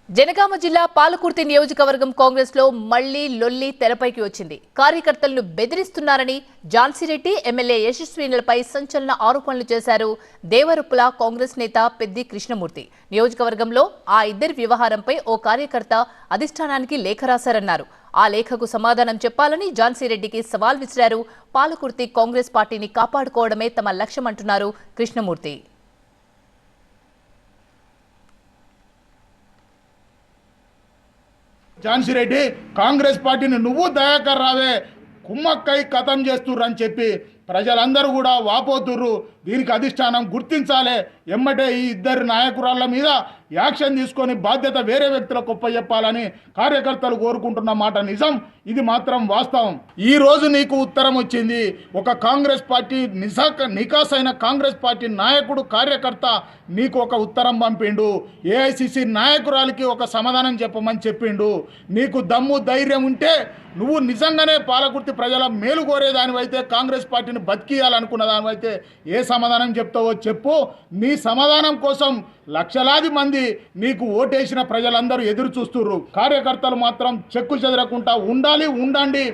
జనగామ జిల్లా పాలకుర్తి నియోజకవర్గం కాంగ్రెస్ లో మళ్లీ లొల్లి తెరపైకి వచ్చింది. కార్యకర్తలను బెదిరిస్తున్నారని జాన్సీరెడ్డి ఎమ్మెల్యే యశస్వినిలపై సంచలన ఆరోపణలు చేశారు దేవరుప్పుల కాంగ్రెస్ నేత పెద్ది కృష్ణమూర్తి. నియోజకవర్గంలో ఆ ఇద్దరి వ్యవహారంపై ఓ కార్యకర్త అధిష్టానానికి లేఖ రాశారన్నారు. ఆ లేఖకు సమాధానం చెప్పాలని జాన్సీరెడ్డికి సవాల్ విసిరారు. పాలకుర్తి కాంగ్రెస్ పార్టీని కాపాడుకోవడమే తమ లక్ష్యమంటున్నారు కృష్ణమూర్తి. జాన్సీరెడ్డి కాంగ్రెస్ పార్టీని నువ్వు దయాకర్ రావే కుమ్మక్కై కథం చేస్తుర్రని చెప్పి ప్రజలందరూ కూడా వాపోతుర్రు. దీనికి అధిష్టానం గుర్తించాలి. ఎమ్మటే ఈ ఇద్దరు నాయకురాళ్ళ మీద యాక్షన్ తీసుకొని బాధ్యత వేరే వ్యక్తులకు ఒప్పచెప్పాలని కార్యకర్తలు కోరుకుంటున్న మాట నిజం. ఇది మాత్రం వాస్తవం. ఈ రోజు నీకు ఉత్తరం వచ్చింది. ఒక కాంగ్రెస్ పార్టీ నికాసైన కాంగ్రెస్ పార్టీ నాయకుడు కార్యకర్త నీకు ఒక ఉత్తరం పంపిండు. ఏఐసిసి నాయకురాలికి ఒక సమాధానం చెప్పమని చెప్పిండు. నీకు దమ్ము ధైర్యం ఉంటే నువ్వు నిజంగానే పాలకుర్తి ప్రజల మేలు కోరేదానివైతే, కాంగ్రెస్ పార్టీని బతికియాలనుకున్న దానివైతే ఏ సమాధానం చెప్తావో చెప్పు. నీ సమాధానం కోసం లక్షలాది మంది నీకు ఓటేసిన ప్రజలందరూ ఎదురు చూస్తుర్రు. కార్యకర్తలు మాత్రం చెక్కు చెదరకుండా ఉండాలి, ఉండండి.